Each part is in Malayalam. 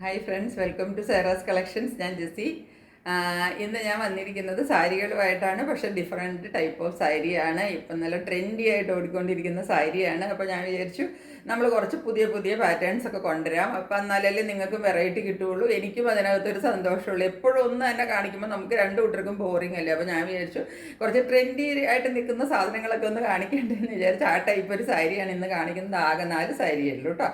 Hi friends, welcome to Sera's collections. ഞാൻ ജെസ്സി. ഇന്ന് ഞാൻ വന്നിരിക്കുന്നത് സാരികളുമായിട്ടാണ്. പക്ഷേ ഡിഫറെൻറ്റ് ടൈപ്പ് ഓഫ് സാരിയാണ്. ഇപ്പം നല്ല ട്രെൻഡി ആയിട്ട് ഓടിക്കൊണ്ടിരിക്കുന്ന സാരിയാണ്. അപ്പോൾ ഞാൻ വിചാരിച്ചു നമ്മൾ കുറച്ച് പുതിയ പുതിയ പാറ്റേൺസ് ഒക്കെ കൊണ്ടുവരാം. അപ്പം എന്നാലല്ലേ നിങ്ങൾക്ക് വെറൈറ്റി കിട്ടുകയുള്ളൂ, എനിക്കും അതിനകത്തൊരു സന്തോഷമുള്ളൂ. എപ്പോഴും ഒന്ന് തന്നെ കാണിക്കുമ്പോൾ നമുക്ക് രണ്ട് കൂട്ടർക്കും ബോറിംഗ് അല്ലേ. അപ്പോൾ ഞാൻ വിചാരിച്ചു കുറച്ച് ട്രെൻഡി ആയിട്ട് നിൽക്കുന്ന സാധനങ്ങളൊക്കെ ഒന്ന് കാണിക്കേണ്ടതെന്ന് വിചാരിച്ചു ആ ടൈപ്പ് ഒരു സാരിയാണ് ഇന്ന് കാണിക്കുന്നത്. ആകെ 4 സാരിയല്ലോ കേട്ടോ.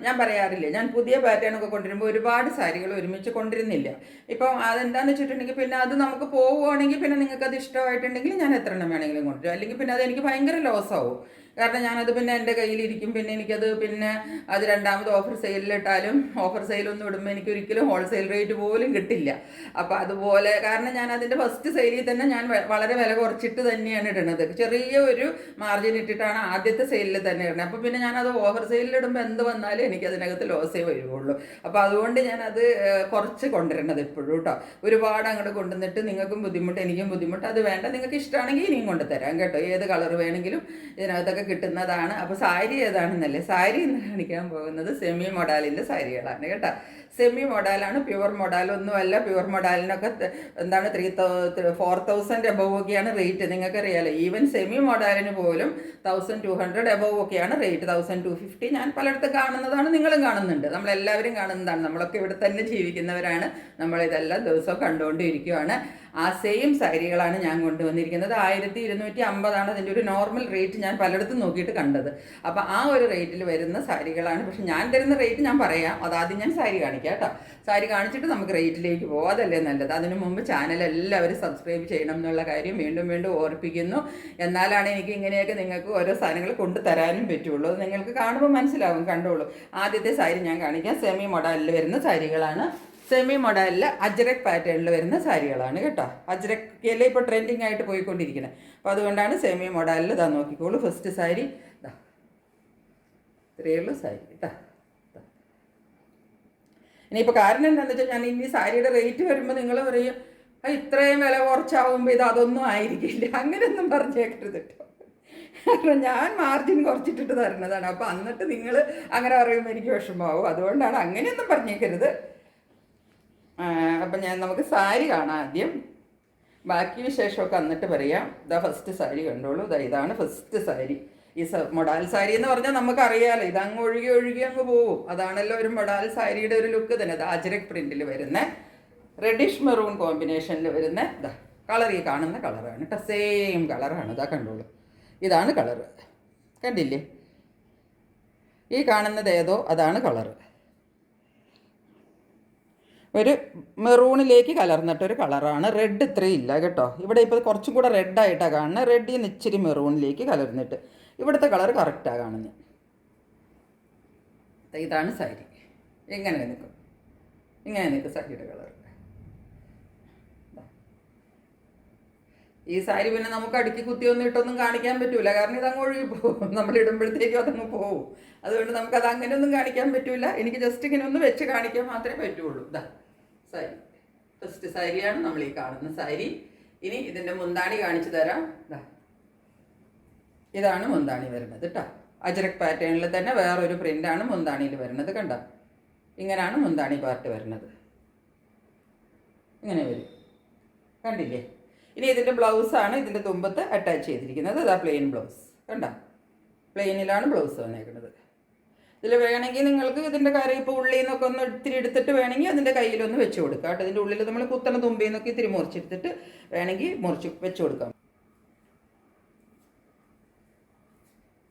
ഞാൻ പറയാറില്ലേ, ഞാൻ പുതിയ പാറ്റേണൊക്കെ കൊണ്ടുവരുമ്പോൾ ഒരുപാട് സാരികൾ ഒരുമിച്ച് കൊണ്ടുവരുന്നില്ല. ഇപ്പം അതെന്താണെന്ന് വെച്ചിട്ടുണ്ടെങ്കിൽ പിന്നെ അത് നമുക്ക് പോവുകയാണെങ്കിൽ പിന്നെ നിങ്ങൾക്ക് അത് ഇഷ്ടമായിട്ടുണ്ടെങ്കിൽ ഞാൻ എത്ര എണ്ണം വേണമെങ്കിലും കൊണ്ടുവരും. അല്ലെങ്കിൽ പിന്നെ അത് എനിക്ക് ഭയങ്കര ലോസ് ആവും. കാരണം ഞാനത് പിന്നെ എൻ്റെ കയ്യിലിരിക്കും. പിന്നെ എനിക്കത് പിന്നെ അത് രണ്ടാമത് ഓഫർ സെയിലിലിട്ടാലും ഓഫർ സെയിലൊന്നും ഇടുമ്പോൾ എനിക്ക് ഒരിക്കലും ഹോൾസെയിൽ റേറ്റ് പോലും കിട്ടില്ല. അപ്പോൾ അതുപോലെ കാരണം ഞാൻ അതിൻ്റെ ഫസ്റ്റ് സെയിലിൽ തന്നെ ഞാൻ വളരെ വില കുറച്ചിട്ട് തന്നെയാണ് ഇടുന്നത്. ചെറിയ ഒരു മാർജിൻ ഇട്ടിട്ടാണ് ആദ്യത്തെ സെയിലിൽ തന്നെ ഇടുന്നത്. അപ്പോൾ പിന്നെ ഞാനത് ഓഫർ സെയിലിലിടുമ്പോൾ എന്ത് വന്നാലും എനിക്കതിനകത്ത് ലോസേ വരുള്ളൂ. അപ്പോൾ അതുകൊണ്ട് ഞാനത് കുറച്ച് കൊണ്ടുവരണത് എപ്പോഴും കേട്ടോ. ഒരുപാട് അങ്ങോട്ട് കൊണ്ടുവന്നിട്ട് നിങ്ങൾക്കും ബുദ്ധിമുട്ട് എനിക്കും ബുദ്ധിമുട്ട്. അത് വേണ്ട, നിങ്ങൾക്ക് ഇഷ്ടമാണെങ്കിൽ ഇനിയും കൊണ്ടുതരാം കേട്ടോ. ഏത് കളർ വേണമെങ്കിലും ഇതിനകത്തൊക്കെ കിട്ടുന്നതാണ്. അപ്പോൾ സാരി ഏതാണെന്നല്ലേ, സാരി എന്ന് കാണിക്കാൻ പോകുന്നത് സെമി മൊഡാലിൻ്റെ സാരികളാണ് കേട്ടോ. സെമി മൊഡാലാണ്, പ്യുവർ മൊഡാലൊന്നും അല്ല. പ്യുവർ മൊഡാലിനൊക്കെ എന്താണ് 4,000 എബവ് ഒക്കെയാണ് റേറ്റ്. നിങ്ങൾക്കറിയാലോ, ഈവൻ സെമി മൊഡാലിന് പോലും 1,200 എബവ് ഒക്കെയാണ് റേറ്റ്. 1,250 ഞാൻ പലയിടത്തും കാണുന്നതാണ്, നിങ്ങളും കാണുന്നുണ്ട്, നമ്മളെല്ലാവരും കാണുന്നതാണ്. നമ്മളൊക്കെ ഇവിടെ തന്നെ ജീവിക്കുന്നവരാണ്, നമ്മളിതെല്ലാം ദിവസവും കണ്ടുകൊണ്ടിരിക്കുകയാണ്. ആ സെയിം സാരികളാണ് ഞാൻ കൊണ്ടുവന്നിരിക്കുന്നത്. 1,250 അതിൻ്റെ ഒരു നോർമൽ റേറ്റ് ഞാൻ പലയിടത്തും നോക്കിയിട്ട് കണ്ടത്. അപ്പോൾ ആ ഒരു റേറ്റിൽ വരുന്ന സാരികളാണ്. പക്ഷെ ഞാൻ തരുന്ന റേറ്റ് ഞാൻ പറയാം, അതാദ്യം ഞാൻ സാരി കാണിക്കാം കേട്ടോ. സാരി കാണിച്ചിട്ട് നമുക്ക് റേറ്റിലേക്ക് പോകാം, അതല്ലേ നല്ലത്. അതിനു മുമ്പ് ചാനൽ എല്ലാവരും സബ്സ്ക്രൈബ് ചെയ്യണം എന്നുള്ള കാര്യം വീണ്ടും വീണ്ടും ഓർപ്പിക്കുന്നു. എന്നാലാണ് എനിക്ക് ഇങ്ങനെയൊക്കെ നിങ്ങൾക്ക് ഓരോ സാധനങ്ങൾ കൊണ്ടുതരാനും പറ്റുള്ളൂ. അത് നിങ്ങൾക്ക് കാണുമ്പോൾ മനസ്സിലാവും, കണ്ടോളൂ. ആദ്യത്തെ സാരി ഞാൻ കാണിക്കാം. സെമി മൊഡാലിൽ വരുന്ന സാരികളാണ്. സെമി മൊഡാലിൽ അജ്രക് പാറ്റേണിൽ വരുന്ന സാരികളാണ് കേട്ടോ. അജ്രക്കല്ലേ ഇപ്പോൾ ട്രെൻഡിങ് ആയിട്ട് പോയിക്കൊണ്ടിരിക്കുന്നത്. അപ്പോൾ അതുകൊണ്ടാണ് സെമി മൊഡാലിൽ ഇതാ നോക്കിക്കോളൂ. ഫസ്റ്റ് സാരി ഇതാ, ഇത്രയേ ഉള്ളൂ സാരി കേട്ടോ. ഇനിയിപ്പോൾ കാരണം എന്താണെന്ന് വെച്ചാൽ, ഞാൻ ഇനി സാരിയുടെ റേറ്റ് വരുമ്പോൾ നിങ്ങൾ പറയും ഇത്രയും വില കുറച്ചാവുമ്പോൾ ഇത് അതൊന്നും ആയിരിക്കില്ല, അങ്ങനെയൊന്നും പറഞ്ഞേക്കരുത് കേട്ടോ. കാരണം ഞാൻ മാർജിൻ കുറച്ചിട്ടിട്ട് തരുന്നതാണ്. അപ്പോൾ എന്നിട്ട് നിങ്ങൾ അങ്ങനെ പറയുമ്പോൾ എനിക്ക് വിഷമമാവും. അതുകൊണ്ടാണ് അങ്ങനെയൊന്നും പറഞ്ഞേക്കരുത്. അപ്പം നമുക്ക് സാരി കാണാം ആദ്യം, ബാക്കി വിശേഷമൊക്കെ എന്നിട്ട് പറയാം. ഇതാ ഫസ്റ്റ് സാരി കണ്ടോളൂ. ഇതാണ് ഫസ്റ്റ് സാരി. ഈ മൊഡാൽ സാരി എന്ന് പറഞ്ഞാൽ നമുക്കറിയാമല്ലോ, ഇതങ്ങ് ഒഴുകി ഒഴുകി അങ്ങ് പോവും. അതാണല്ലോ ഒരു മൊഡാൽ സാരിയുടെ ഒരു ലുക്ക് തന്നെ. ഇത് അജ്രക് പ്രിൻറ്റിൽ വരുന്ന റെഡിഷ് മെറൂൺ കോമ്പിനേഷനിൽ വരുന്ന ഇതാ കളർ, ഈ കാണുന്ന കളറാണ് കേട്ടോ. സെയിം കളറാണ്, ഇതാ കണ്ടോളൂ. ഇതാണ് കളറ്, കണ്ടില്ലേ? ഈ കാണുന്നത് ഏതോ അതാണ് കളറ്. ഒരു മെറൂണിലേക്ക് കലർന്നിട്ടൊരു കളറാണ്. റെഡ് ഇത്രയും ഇല്ല കേട്ടോ. ഇവിടെ ഇപ്പോൾ കുറച്ചും കൂടെ റെഡായിട്ടാണ് കാണുന്നത്. റെഡിൽ നിന്ന് ഇച്ചിരി മെറൂണിലേക്ക് കലർന്നിട്ട് ഇവിടുത്തെ കളർ കറക്റ്റാണ് കാണുന്നത്. ഇതാണ് സാരി. എങ്ങനെ നിൽക്കും, ഇങ്ങനെ നിൽക്കും സാരിയുടെ കളർ. ഈ സാരി പിന്നെ നമുക്ക് അടുക്കി കുത്തിയൊന്നും ഇട്ടൊന്നും കാണിക്കാൻ പറ്റൂല, കാരണം ഇതങ്ങ് ഒഴുകി പോകും. നമ്മൾ ഇടുമ്പോഴത്തേക്കും അതങ്ങ് പോകും. അതുകൊണ്ട് നമുക്കത് അങ്ങനെയൊന്നും കാണിക്കാൻ പറ്റൂല. എനിക്ക് ജസ്റ്റ് ഇങ്ങനെ ഒന്ന് വെച്ച് കാണിക്കാൻ മാത്രമേ പറ്റുള്ളൂ. ഇതാ സാരി, ഫസ്റ്റ് സാരിയാണ് നമ്മൾ ഈ കാണുന്ന സാരി. ഇനി ഇതിൻ്റെ മുന്താണി കാണിച്ചു തരാം. ഇതാണ് മുന്താണി വരുന്നത് കേട്ടോ. അജ്രക് പാറ്റേണിൽ തന്നെ വേറൊരു പ്രിൻ്റാണ് മുന്താണിയിൽ വരുന്നത്. കണ്ട, ഇങ്ങനെയാണ് മുന്താണി പാർട്ട് വരുന്നത്. ഇങ്ങനെ വരും, കണ്ടില്ലേ? ഇനി ഇതിൻ്റെ ബ്ലൗസാണ് ഇതിൻ്റെ തുമ്പത്ത് അറ്റാച്ച് ചെയ്തിരിക്കുന്നത്. ഇതാ പ്ലെയിൻ ബ്ലൗസ്, കണ്ട, പ്ലെയിനിലാണ് ബ്ലൗസ് വന്നേക്കുന്നത്. ഇതിൽ വേണമെങ്കിൽ നിങ്ങൾക്ക് ഇതിൻ്റെ കാര്യം ഇപ്പോൾ ഉള്ളിൽ നിന്നൊക്കെ ഒന്ന് ഇത്തിരി എടുത്തിട്ട് വേണമെങ്കിൽ അതിൻ്റെ കയ്യിലൊന്ന് വെച്ച് കൊടുക്കാം കേട്ടോ. ഇതിൻ്റെ ഉള്ളിൽ നമ്മൾ കുത്തണ തുമ്പിൽ നിന്നൊക്കെ ഇത്തിരി മുറിച്ചെടുത്തിട്ട് വേണമെങ്കിൽ മുറിച്ച് വെച്ച് കൊടുക്കാം.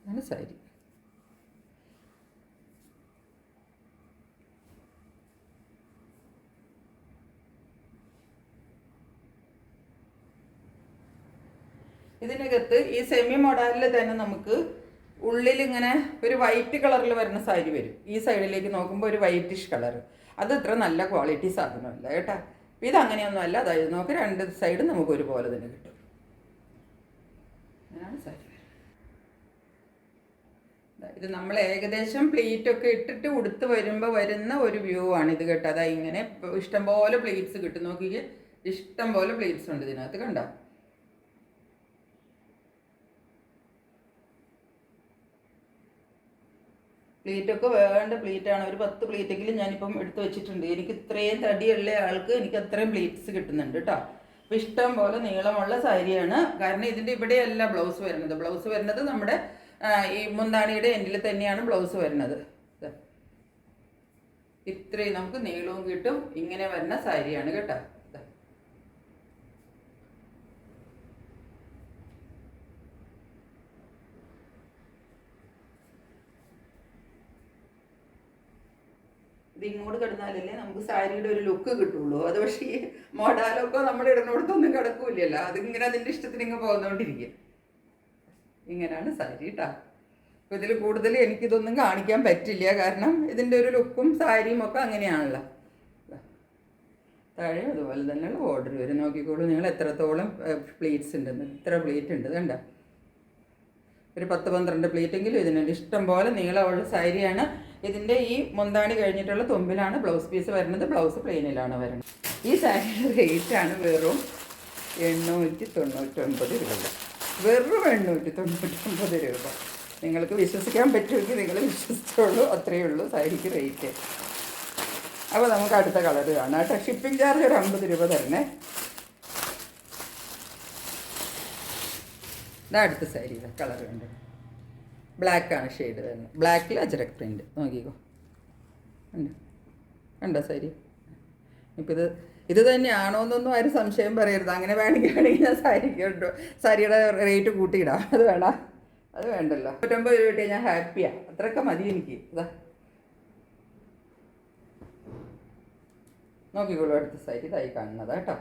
അതാണ് സാരി. ഇതിനകത്ത് ഈ സെമി മോഡലിൽ തന്നെ നമുക്ക് ഉള്ളിൽ ഇങ്ങനെ ഒരു വൈറ്റ് കളറിൽ വരുന്ന സാരി വരും. ഈ സൈഡിലേക്ക് നോക്കുമ്പോൾ ഒരു വൈറ്റിഷ് കളർ. അത് ഇത്ര നല്ല ക്വാളിറ്റി സാധനമല്ല കേട്ടോ. ഇത് അങ്ങനെയൊന്നുമല്ല. അതായത് നമുക്ക് രണ്ട് സൈഡും നമുക്ക് ഒരുപോലെ തന്നെ കിട്ടും. അങ്ങനെയാണ് സാരി. ഇത് നമ്മൾ ഏകദേശം പ്ലീറ്റൊക്കെ ഇട്ടിട്ട് ഉടുത്ത് വരുമ്പോൾ വരുന്ന ഒരു വ്യൂ ആണ് ഇത് കേട്ടോ. അതാ ഇങ്ങനെ ഇഷ്ടംപോലെ പ്ലീറ്റ്സ് കിട്ടും. നോക്കിക്കേ, ഇഷ്ടംപോലെ പ്ലീറ്റ്സ് ഉണ്ട് ഇതിനകത്ത്, കണ്ടോ? പ്ലീറ്റൊക്കെ വേണ്ട പ്ലീറ്റാണ്. ഒരു 10 പ്ലീറ്റെങ്കിലും ഞാനിപ്പം എടുത്ത് വെച്ചിട്ടുണ്ട്. എനിക്ക് ഇത്രയും തടിയുള്ള ആൾക്ക് എനിക്ക് അത്രയും പ്ലീറ്റ്സ് കിട്ടുന്നുണ്ട് കേട്ടോ. അപ്പം ഇഷ്ടം പോലെ നീളമുള്ള സാരിയാണ്. കാരണം ഇതിൻ്റെ ഇവിടെയല്ല ബ്ലൗസ് വരുന്നത്. ബ്ലൗസ് വരുന്നത് നമ്മുടെ ഈ മുന്താണിയുടെ എൻഡിൽ തന്നെയാണ് ബ്ലൗസ് വരുന്നത്. ഇത്രയും നമുക്ക് നീളവും കിട്ടും. ഇങ്ങനെ വരുന്ന സാരിയാണ് കേട്ടോ. ഇത് ഇങ്ങോട്ട് കിടന്നാലല്ലേ നമുക്ക് സാരിയുടെ ഒരു ലുക്ക് കിട്ടുള്ളൂ. അത് പക്ഷേ ഈ മോഡാലൊക്കെ നമ്മുടെ ഇടുന്നിടത്തൊന്നും കിടക്കൂലല്ലോ. അതിങ്ങനെ അതിൻ്റെ ഇഷ്ടത്തിന് ഇങ്ങനെ പോകുന്നോണ്ടിരിക്കും. ഇങ്ങനെയാണ് സാരി കേട്ടോ. അപ്പോൾ ഇതിൽ കൂടുതൽ എനിക്കിതൊന്നും കാണിക്കാൻ പറ്റില്ല. കാരണം ഇതിൻ്റെ ഒരു ലുക്കും സാരിയും ഒക്കെ അങ്ങനെയാണല്ലോ. താഴെ അതുപോലെ തന്നെയുള്ള ഓർഡർ വരും. നോക്കിക്കോളൂ നിങ്ങൾ എത്രത്തോളം പ്ലേറ്റ്സ് ഉണ്ടെന്ന്. ഇത്ര പ്ലേറ്റ് ഉണ്ട് കണ്ട. ഒരു 10-12 പ്ലേറ്റെങ്കിലും ഇതിനുണ്ട്. ഇഷ്ടം പോലെ നീളമുള്ള സാരിയാണ്. ഇതിൻ്റെ ഈ മുന്താണി കഴിഞ്ഞിട്ടുള്ള തുമ്പിലാണ് ബ്ലൗസ് പീസ് വരുന്നത്. ബ്ലൗസ് പ്ലെയിനിലാണ് വരുന്നത്. ഈ സാരിയുടെ റേറ്റാണ് വെറും 899 രൂപ. വെറും 899 രൂപ. നിങ്ങൾക്ക് വിശ്വസിക്കാൻ പറ്റുമെങ്കിൽ നിങ്ങൾ വിശ്വസിച്ചോളൂ. അത്രയേ ഉള്ളൂ സാരിക്ക് റേറ്റ്. അപ്പോൾ നമുക്ക് അടുത്ത കളർ കാണാം കേട്ടോ. ഷിപ്പിംഗ് ചാർജ് ഒരു 50 രൂപ തരണേ. ഇതാ അടുത്ത സാരി. കളർ കണ്ടോ, ബ്ലാക്കാണ് ഷെയ്ഡ് വരുന്നത്. ബ്ലാക്കിൽ അജരക് പ്രിൻറ്റ്. നോക്കിക്കോ, കണ്ടോ സാരി. ഇപ്പം ഇത് തന്നെയാണോ എന്നൊന്നും ആരും സംശയം പറയരുത്. അങ്ങനെ വേണമെങ്കിൽ ഞാൻ സാരിയുടെ റേറ്റ് കൂട്ടിയിടാം. അത് വേണ്ട, അത് വേണ്ടല്ലോ. 150 രൂപ കിട്ടിയാൽ ഞാൻ ഹാപ്പിയാണ്. അത്രയൊക്കെ മതി എനിക്ക്. ഇതാ നോക്കിക്കോളൂ അടുത്ത സാരി. ഇതായി കാണുന്നതാ കേട്ടോ.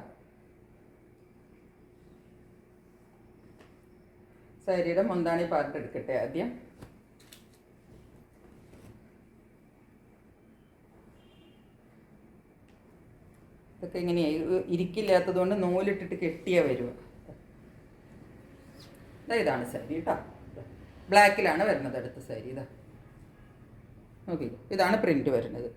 സാരിയുടെ മുന്താണി പാർട്ട് എടുക്കട്ടെ ആദ്യം. ഇതൊക്കെ ഇങ്ങനെയായി ഇരിക്കില്ലാത്തത് കൊണ്ട് നൂലിട്ടിട്ട് കെട്ടിയ വരുക. ഇതാണ് സാരി കേട്ടോ. ബ്ലാക്കിലാണ് വരുന്നത് അടുത്ത സാരി. ഇതാ നോക്കി, ഇതാണ് പ്രിന്റ് വരുന്നത്.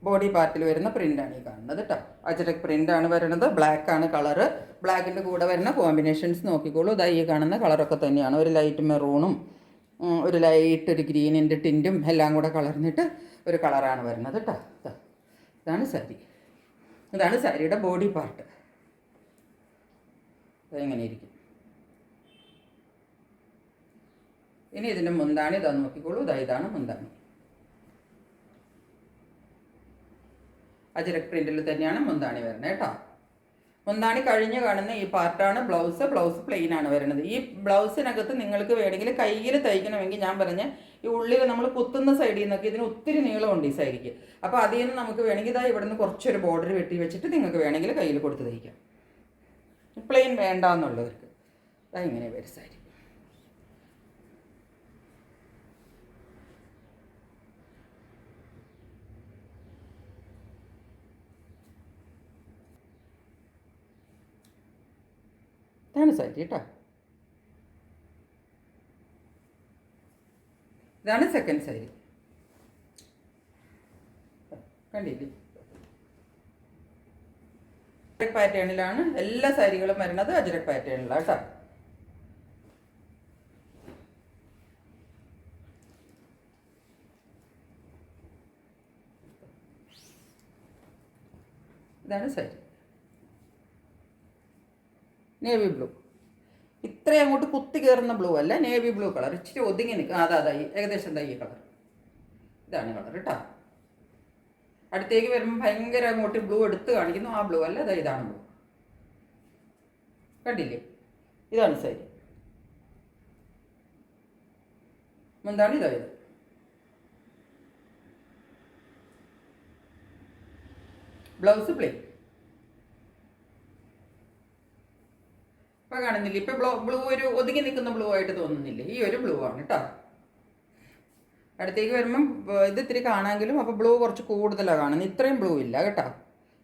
ബോഡി പാർട്ടിൽ വരുന്ന പ്രിൻ്റാണ് ഈ കാണുന്നത് കേട്ടോ. അജരക് പ്രിൻ്റാണ് വരുന്നത്. ബ്ലാക്കാണ് കളറ്. ബ്ലാക്കിൻ്റെ കൂടെ വരുന്ന കോമ്പിനേഷൻസ് നോക്കിക്കോളൂ. ഇതാ ഈ കാണുന്ന കളറൊക്കെ തന്നെയാണ്. ഒരു ലൈറ്റ് മെറൂണും ഒരു ലൈറ്റ് ഒരു ഗ്രീനിൻ്റെ ടിൻറ്റും എല്ലാം കൂടെ കളർന്നിട്ട് ഒരു കളറാണ് വരുന്നത് കേട്ടോ. ഇതാണ് സാരി. ഇതാണ് സാരിയുടെ ബോഡി പാർട്ട്. അതെങ്ങനെ ഇരിക്കും. ഇനി ഇതിൻ്റെ മുന്താണി ഇതാ നോക്കിക്കോളൂ. ഇതാണ് മുന്താണി. അജരക് പ്രിന്റിൽ തന്നെയാണ് മുന്താണി വരുന്നത് കേട്ടോ. മുന്താണി കഴിഞ്ഞ് കാണുന്ന ഈ പാർട്ടാണ് ബ്ലൗസ്. ബ്ലൗസ് പ്ലെയിൻ ആണ് വരുന്നത്. ഈ ബ്ലൗസിനകത്ത് നിങ്ങൾക്ക് വേണമെങ്കിൽ കയ്യിൽ തയ്ക്കണമെങ്കിൽ ഞാൻ പറഞ്ഞ ഈ ഉള്ളിൽ നമ്മൾ കുത്തുന്ന സൈഡിൽ നിന്നൊക്കെ ഇതിന് ഒത്തിരി നീളമുണ്ട് ഈ സാരിക്ക്. അപ്പോൾ അതിൽ നിന്ന് നമുക്ക് വേണമെങ്കിൽ ഇതാ ഇവിടെ നിന്ന് കുറച്ചൊരു ബോർഡർ വെട്ടി വെച്ചിട്ട് നിങ്ങൾക്ക് വേണമെങ്കിൽ കയ്യിൽ കൊടുത്ത് തയ്ക്കാം. പ്ലെയിൻ വേണ്ട എന്നുള്ളവർക്ക് അതാ ഇങ്ങനെ വരും സാരി. ഇതാണ് സാരി കേട്ടോ. ഇതാണ് സെക്കൻഡ് സാരി. കണ്ടില്ലേ, അജരക് പാറ്റേണിലാണ് എല്ലാ സാരികളും വരുന്നത്. അജരക് പാറ്റേണിലാണ് കേട്ടോ. ഇതാണ് സാരി. Navy blue. ഇത്രയും അങ്ങോട്ട് കുത്തി കയറുന്ന ബ്ലൂ അല്ല, നേവി ബ്ലൂ കളർ. ഇച്ചിരി ഒതുങ്ങി നിൽക്കും. അതായി ഏകദേശം എന്താ ഈ കളർ. ഇതാണ് കളർ കേട്ടോ. അടുത്തേക്ക് വരുമ്പോൾ ഭയങ്കര അങ്ങോട്ട് ബ്ലൂ എടുത്ത് കാണിക്കുന്നു. ആ ബ്ലൂ അല്ല, ഇതാണ് ബ്ലൂ. കണ്ടില്ലേ, ഇതാണ് സാരി. മുന്താണി ഇതായത്. Blouse plain. ഇപ്പം കാണുന്നില്ല. ഇപ്പം ബ്ലൂ ഒരു ഒതുങ്ങി നിൽക്കുന്ന ബ്ലൂ ആയിട്ട് തോന്നുന്നില്ലേ. ഈ ഒരു ബ്ലൂ ആണ് കേട്ടോ. അടുത്തേക്ക് വരുമ്പം ഇത് ഇത്തിരി കാണാമെങ്കിലും അപ്പോൾ ബ്ലൂ കുറച്ച് കൂടുതലാണ് കാണുന്നത്. ഇത്രയും ബ്ലൂ ഇല്ല കേട്ടോ.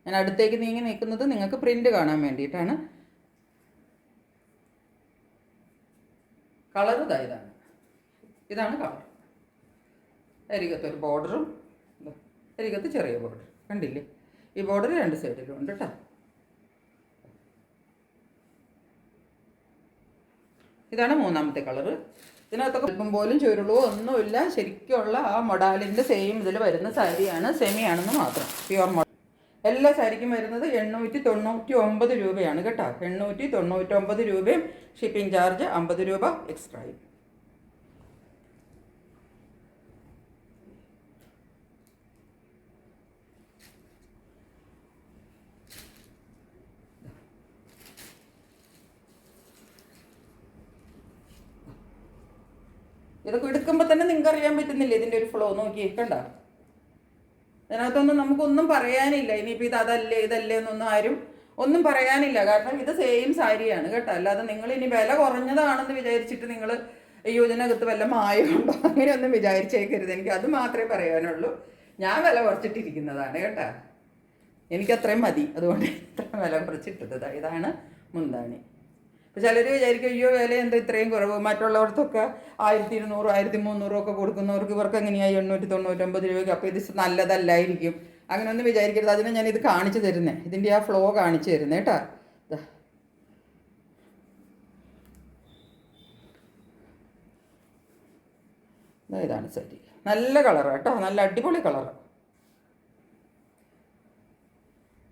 ഞാൻ അടുത്തേക്ക് നീങ്ങി നിൽക്കുന്നത് നിങ്ങൾക്ക് പ്രിൻ്റ് കാണാൻ വേണ്ടിയിട്ടാണ്. കളർ ഇതാണ് കളർ. അരികത്തൊരു ബോർഡറും അരികത്ത് ചെറിയ ബോർഡർ. കണ്ടില്ലേ, ഈ ബോർഡർ രണ്ട് സൈഡിലും ഉണ്ട് കേട്ടോ. ഇതാണ് മൂന്നാമത്തെ കളറ്. ഇതിനകത്തൊക്കെ അല്പം പോലും ചുരുളോ ഒന്നുമില്ല. ശരിക്കുള്ള ആ മൊഡാലിൻ്റെ സെയിം ഇതിൽ വരുന്ന സാരിയാണ്, സെമിയാണെന്ന് മാത്രം, പ്യുവർ മോഡൽ. എല്ലാ സാരിക്കും വരുന്നത് 899 രൂപയാണ് കേട്ടോ. 899 രൂപയും ഷിപ്പിംഗ് ചാർജ് 50 രൂപ എക്സ്ട്രായും. ഇതൊക്കെ എടുക്കുമ്പോൾ തന്നെ നിങ്ങൾക്ക് അറിയാൻ പറ്റുന്നില്ല ഇതിൻ്റെ ഒരു ഫ്ലോ നോക്കി കണ്ട. ഇതിനകത്തൊന്നും നമുക്കൊന്നും പറയാനില്ല. ഇനിയിപ്പോൾ ഇത് അതല്ലേ ഇതല്ലേ എന്നൊന്നും ആരും ഒന്നും പറയാനില്ല. കാരണം ഇത് സെയിം സാരിയാണ് കേട്ടോ. അല്ലാതെ നിങ്ങൾ ഇനി വില കുറഞ്ഞതാണെന്ന് വിചാരിച്ചിട്ട് നിങ്ങൾ അയ്യോ ഇതിനകത്ത് വല്ല മായമുണ്ടോ അങ്ങനെയൊന്നും വിചാരിച്ചേക്കരുത്. എനിക്ക് അത് മാത്രമേ പറയാനുള്ളൂ. ഞാൻ വില കുറച്ചിട്ടിരിക്കുന്നതാണ് കേട്ടോ. എനിക്കത്രയും മതി, അതുകൊണ്ട് ഇത്ര വില കുറച്ചിട്ടത്. ഇതാണ് മുന്താണി. ഇപ്പോൾ ചിലർ വിചാരിക്കും അയ്യോ വില എന്താ ഇത്രയും കുറവ്, മറ്റുള്ളവർക്കൊക്കെ 1200 1300 ഒക്കെ കൊടുക്കുന്നവർക്ക് ഇവർക്ക് എങ്ങനെയായി 899 രൂപയ്ക്ക്, അപ്പോൾ ഇത് നല്ലതല്ലായിരിക്കും അങ്ങനെയൊന്നും വിചാരിക്കരുത്. അതിന് ഞാനിത് കാണിച്ചു തരുന്നേ, ഇതിൻ്റെ ആ ഫ്ലോ കാണിച്ചു തരുന്നേ കേട്ടോ. ഇതാണ് സാരി. നല്ല കളറാണ് കേട്ടോ, നല്ല അടിപൊളി കളറാണ്,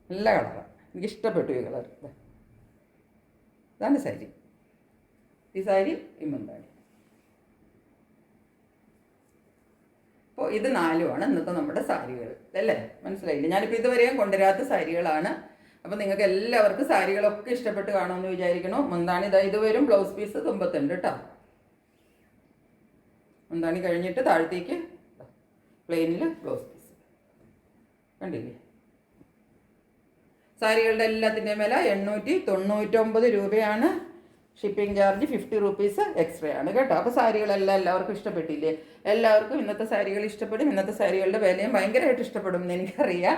നല്ല കളറാണ്, എനിക്കിഷ്ടപ്പെട്ടു ഈ കളർ. ഇതാണ് സാരി. ഈ സാരി ഈ മുന്താണി. അപ്പോൾ ഇത് 4ആണ് ഇന്നത്തെ നമ്മുടെ സാരികൾ അല്ലേ, മനസ്സിലായില്ലേ? ഞാനിപ്പോൾ ഇതുവരെയും കൊണ്ടുവരാത്ത സാരികളാണ്. അപ്പോൾ നിങ്ങൾക്ക് എല്ലാവർക്കും സാരികളൊക്കെ ഇഷ്ടപ്പെട്ട് കാണുമെന്ന് വിചാരിക്കണം. മുന്താണി ഇത് വരും, ബ്ലൗസ് പീസ് തുമ്പത്തുണ്ട് കേട്ടോ. മുന്താണി കഴിഞ്ഞിട്ട് താഴത്തേക്ക് പ്ലെയിനിൽ ബ്ലൗസ് പീസ് കണ്ടില്ലേ. സാരികളുടെ എല്ലാത്തിൻ്റെ വില 899 രൂപയാണ്. ഷിപ്പിംഗ് ചാർജ് 50 റുപ്പീസ് എക്സ്ട്രാ ആണ് കേട്ടോ. അപ്പോൾ സാരികളെല്ലാം എല്ലാവർക്കും ഇഷ്ടപ്പെട്ടില്ലേ? എല്ലാവർക്കും ഇന്നത്തെ സാരികൾ ഇഷ്ടപ്പെടും. ഇന്നത്തെ സാരികളുടെ വിലയും ഭയങ്കരമായിട്ട് ഇഷ്ടപ്പെടും എന്ന് എനിക്കറിയാം.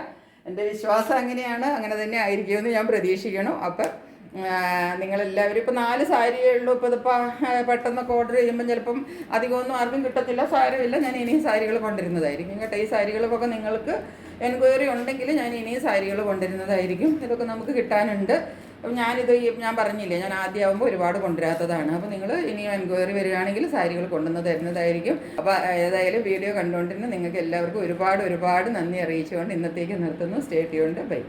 എൻ്റെ വിശ്വാസം അങ്ങനെയാണ്, അങ്ങനെ തന്നെ ആയിരിക്കുമെന്ന് ഞാൻ പ്രതീക്ഷിക്കണം. അപ്പം നിങ്ങളെല്ലാവരും ഇപ്പോൾ 4 സാരിയേ ഉള്ളൂ. ഇപ്പോൾ ഇതിപ്പോൾ പെട്ടെന്നൊക്കെ ഓർഡർ ചെയ്യുമ്പം ചിലപ്പം അധികമൊന്നും ആർക്കും കിട്ടത്തില്ല. സാരമില്ല, ഞാൻ ഇനിയും സാരികൾ കൊണ്ടുവരുന്നതായിരിക്കും കേട്ടോ. ഈ സാരികളൊക്കെ നിങ്ങൾക്ക് എൻക്വയറി ഉണ്ടെങ്കിൽ ഞാൻ ഇനിയും സാരികൾ കൊണ്ടുവരുന്നതായിരിക്കും. ഇതൊക്കെ നമുക്ക് കിട്ടാനുണ്ട്. അപ്പം ഞാൻ പറഞ്ഞില്ലേ, ഞാൻ ആദ്യമാകുമ്പോൾ ഒരുപാട് കൊണ്ടുവരാത്തതാണ്. അപ്പോൾ നിങ്ങൾ ഇനിയും എൻക്വയറി വരികയാണെങ്കിൽ സാരികൾ കൊണ്ടുവന്ന് തരുന്നതായിരിക്കും. അപ്പോൾ ഏതായാലും വീഡിയോ കണ്ടുകൊണ്ടിരുന്ന് നിങ്ങൾക്ക് എല്ലാവർക്കും ഒരുപാട് നന്ദി അറിയിച്ചുകൊണ്ട് ഇന്നത്തേക്ക് നിർത്തുന്നു. Stay tuned. ബൈ.